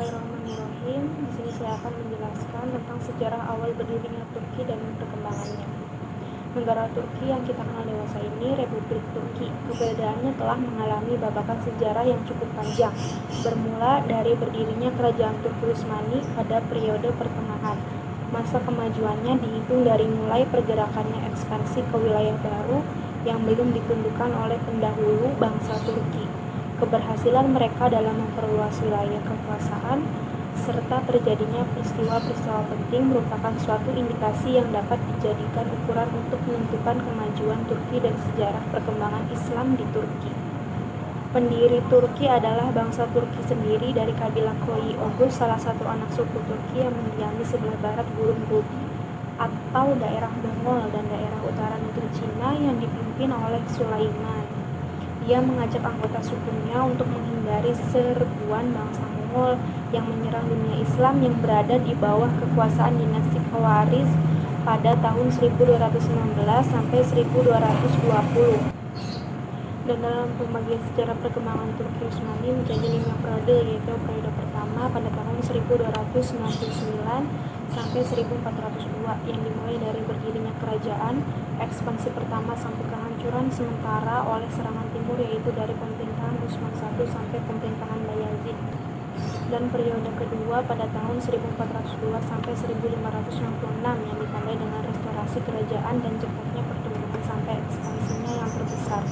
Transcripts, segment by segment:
Bismillahirrahmanirrahim. Di sini saya akan menjelaskan tentang sejarah awal berdirinya Turki dan perkembangannya. Negara Turki yang kita kenal dewasa ini Republik Turki. Keberadaannya telah mengalami babakan sejarah yang cukup panjang, bermula dari berdirinya Kerajaan Turki Utsmani pada periode pertengahan. Masa kemajuannya dihitung dari mulai pergerakannya ekspansi ke wilayah baru yang belum ditundukkan oleh pendahulu bangsa Turki, keberhasilan mereka dalam memperluas wilayah kekuasaan, serta terjadinya peristiwa-peristiwa penting merupakan suatu indikasi yang dapat dijadikan ukuran untuk menentukan kemajuan Turki dan sejarah perkembangan Islam di Turki. Pendiri Turki adalah bangsa Turki sendiri dari kabilah Koyi Oghuz, salah satu anak suku Turki yang mendiami sebelah barat Gurun Gobi atau daerah Mongol dan daerah utara negeri Cina yang dipimpin oleh Sulaiman. Ia mengajak anggota sukunya untuk menghindari serbuan bangsa Mongol yang menyerang dunia Islam yang berada di bawah kekuasaan dinasti Khawarizm pada tahun 1219 sampai 1220. Dan dalam pembagian sejarah perkembangan Turki Utsmani menjadi 5 periode, yaitu periode pertama pada tahun 1299 sampai 1402 yang dimulai dari berdirinya kerajaan, ekspansi pertama sampai kehancuran sementara oleh serangan timur, yaitu dari pemerintahan Utsman I sampai pemerintahan Bayazid. Dan periode kedua pada tahun 1402 sampai 1566 yang ditandai dengan restorasi kerajaan dan cepatnya pertumbuhan sampai ekspansinya yang terbesar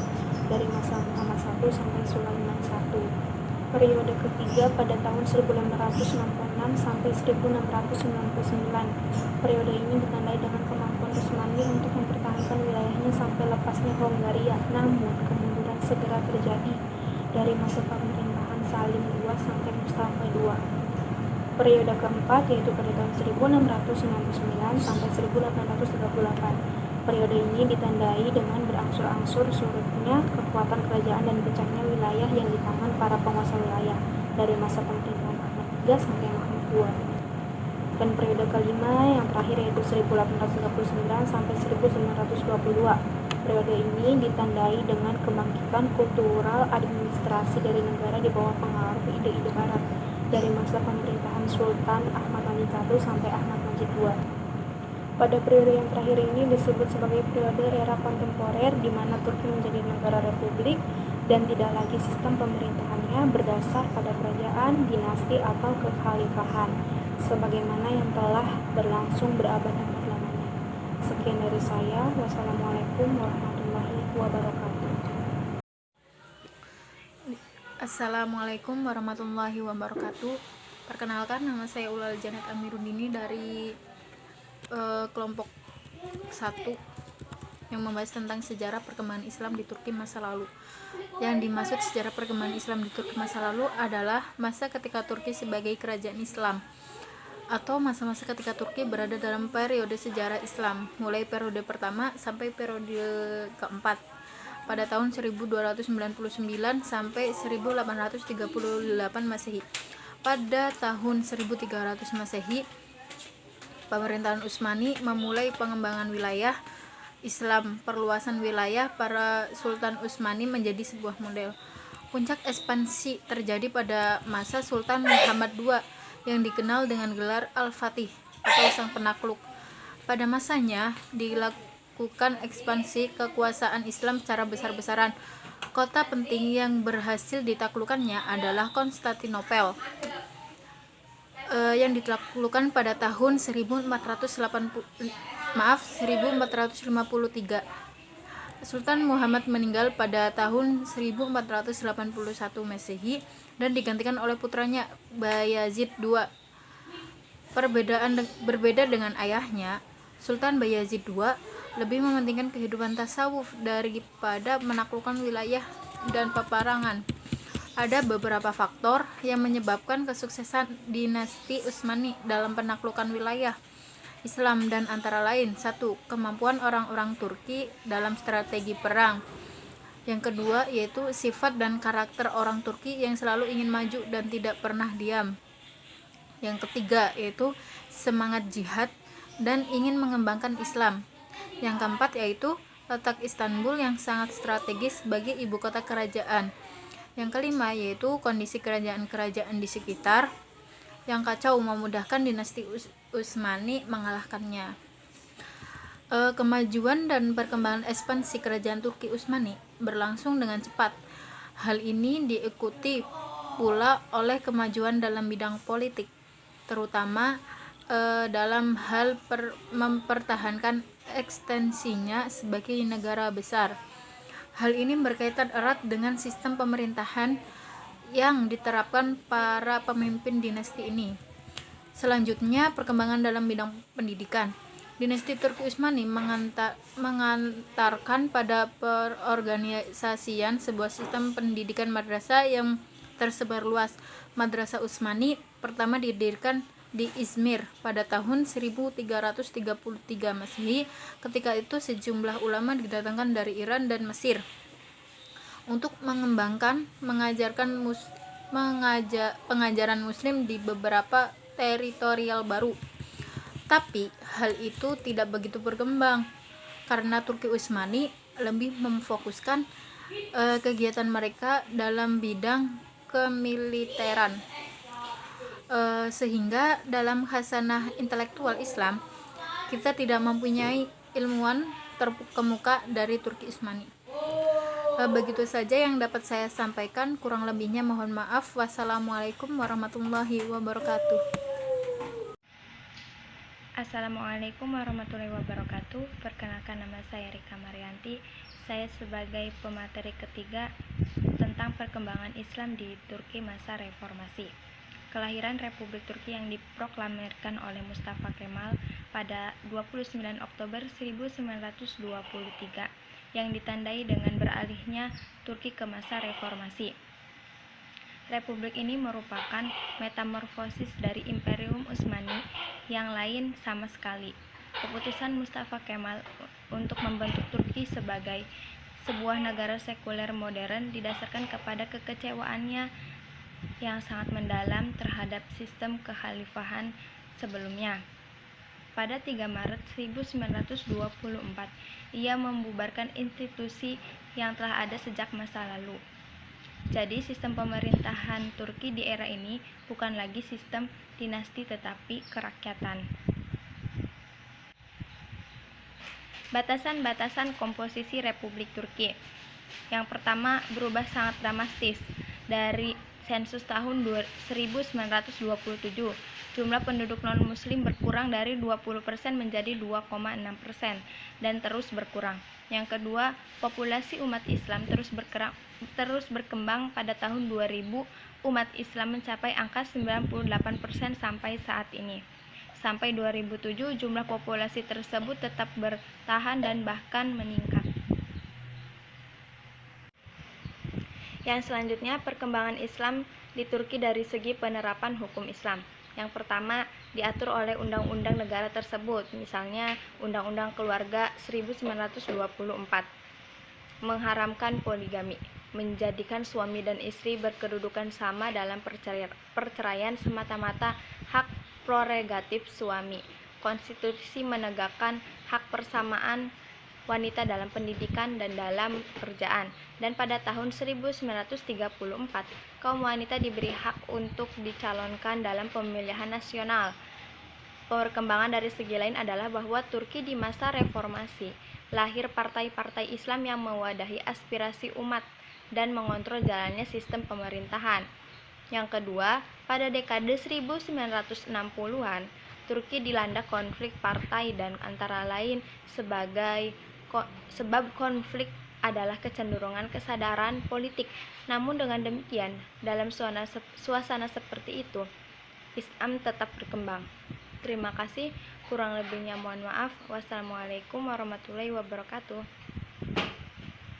dari masa Muhammad I sampai Sulaiman I. Periode ketiga pada tahun 1666 sampai 1699. Periode ini ditandai dengan kemampuan Utsmani untuk mempertahankan wilayahnya sampai lepasnya Hongaria. Namun, kemunduran segera terjadi dari masa pemerintahan Salim II sampai Mustafa II. Periode keempat yaitu pada tahun 1699 sampai 1838. Periode ini ditandai dengan berangsur-angsur surutnya kekuatan kerajaan dan pecahnya wilayah yang di tangan para penguasa wilayah dari masa pemerintahan Ahmad III sampai Mahmud II. Dan periode kelima yang terakhir yaitu 1839 sampai 1922. Periode ini ditandai dengan kebangkitan kultural administrasi dari negara di bawah pengaruh ide-ide barat dari masa pemerintahan Sultan Ahmad Majid I sampai Ahmad Majid II. Pada periode yang terakhir ini disebut sebagai periode era kontemporer, di mana Turki menjadi negara republik dan tidak lagi sistem pemerintahannya berdasar pada kerajaan, dinasti, atau kekhalifahan, sebagaimana yang telah berlangsung berabad-abad lamanya. Sekian dari saya. Wassalamualaikum warahmatullahi wabarakatuh. Assalamualaikum warahmatullahi wabarakatuh. Perkenalkan, nama saya Ulal Janet Amiruddini dari kelompok 1 yang membahas tentang sejarah perkembangan Islam di Turki masa lalu. Yang dimaksud sejarah perkembangan Islam di Turki masa lalu adalah masa ketika Turki sebagai kerajaan Islam atau masa-masa ketika Turki berada dalam periode sejarah Islam, mulai periode pertama sampai periode keempat pada tahun 1299 sampai 1838 Masehi. Pada tahun 1300 Masehi, pemerintahan Utsmani memulai pengembangan wilayah Islam. Perluasan wilayah para Sultan Utsmani menjadi sebuah model. Puncak ekspansi terjadi pada masa Sultan Muhammad II yang dikenal dengan gelar Al-Fatih atau Sang Penakluk. Pada masanya dilakukan ekspansi kekuasaan Islam secara besar-besaran. Kota penting yang berhasil ditaklukkannya adalah Konstantinopel, yang ditaklukkan pada tahun 1453. Sultan Muhammad meninggal pada tahun 1481 Masehi dan digantikan oleh putranya Bayazid II. Berbeda dengan ayahnya, Sultan Bayazid II lebih mementingkan kehidupan tasawuf daripada menaklukkan wilayah dan peperangan. Ada beberapa faktor yang menyebabkan kesuksesan dinasti Utsmani dalam penaklukan wilayah Islam, dan antara lain: 1. Kemampuan orang-orang Turki dalam strategi perang. Yang kedua yaitu sifat dan karakter orang Turki yang selalu ingin maju dan tidak pernah diam. Yang ketiga yaitu semangat jihad dan ingin mengembangkan Islam. Yang keempat yaitu letak Istanbul yang sangat strategis sebagai ibu kota kerajaan. Yang kelima yaitu kondisi kerajaan-kerajaan di sekitar. yang kacau memudahkan dinasti Utsmani mengalahkannya. Kemajuan dan perkembangan ekspansi kerajaan Turki Utsmani berlangsung dengan cepat. Hal ini diikuti pula oleh kemajuan dalam bidang politik, terutama dalam hal mempertahankan ekstensinya sebagai negara besar. Hal ini berkaitan erat dengan sistem pemerintahan yang diterapkan para pemimpin dinasti ini. Selanjutnya, perkembangan dalam bidang pendidikan. Dinasti Turki Utsmani mengantarkan pada perorganisasian sebuah sistem pendidikan madrasah yang tersebar luas. Madrasah Utsmani pertama didirikan di Izmir pada tahun 1333 Masehi. Ketika itu sejumlah ulama didatangkan dari Iran dan Mesir untuk mengembangkan pengajaran muslim di beberapa teritorial baru. Tapi hal itu tidak begitu berkembang karena Turki Utsmani lebih memfokuskan kegiatan mereka dalam bidang kemiliteran, sehingga dalam khasanah intelektual Islam kita tidak mempunyai ilmuwan terkemuka dari Turki Utsmani. Begitu saja yang dapat saya sampaikan, kurang lebihnya mohon maaf. Wassalamualaikum warahmatullahi wabarakatuh. Assalamualaikum warahmatullahi wabarakatuh. Perkenalkan, nama saya Rika Marianti. Saya sebagai pemateri ketiga tentang perkembangan Islam di Turki masa reformasi. Kelahiran Republik Turki yang diproklamirkan oleh Mustafa Kemal pada 29 Oktober 1923 yang ditandai dengan beralihnya Turki ke masa reformasi. Republik ini merupakan metamorfosis dari Imperium Utsmani yang lain sama sekali. Keputusan Mustafa Kemal untuk membentuk Turki sebagai sebuah negara sekuler modern didasarkan kepada kekecewaannya yang sangat mendalam terhadap sistem kekhalifahan sebelumnya. Pada 3 Maret 1924, ia membubarkan institusi yang telah ada sejak masa lalu. Jadi sistem pemerintahan Turki di era ini bukan lagi sistem dinasti tetapi kerakyatan. Batasan-batasan komposisi Republik Turki. Yang pertama, berubah sangat dramatis. Dari sensus tahun 1927, jumlah penduduk non-muslim berkurang dari 20% menjadi 2,6% dan terus berkurang. Yang kedua, populasi umat Islam terus berkembang. Pada tahun 2000, umat Islam mencapai angka 98% sampai saat ini. Sampai 2007, jumlah populasi tersebut tetap bertahan dan bahkan meningkat. Yang selanjutnya, perkembangan Islam di Turki dari segi penerapan hukum Islam. Yang pertama, diatur oleh undang-undang negara tersebut, misalnya Undang-Undang Keluarga 1924, mengharamkan poligami, menjadikan suami dan istri berkedudukan sama dalam perceraian semata-mata hak prerogatif suami. Konstitusi menegakkan hak persamaan wanita dalam pendidikan dan dalam pekerjaan. Dan pada tahun 1934, kaum wanita diberi hak untuk dicalonkan dalam pemilihan nasional. Perkembangan dari segi lain adalah bahwa Turki di masa reformasi lahir partai-partai Islam yang mewadahi aspirasi umat dan mengontrol jalannya sistem pemerintahan. Yang kedua, pada dekade 1960-an, Turki dilanda konflik partai dan antara lain sebab konflik adalah kecenderungan kesadaran politik. Namun dengan demikian, dalam suasana seperti itu, Islam tetap berkembang. Terima kasih, kurang lebihnya mohon maaf. Wassalamualaikum warahmatullahi wabarakatuh.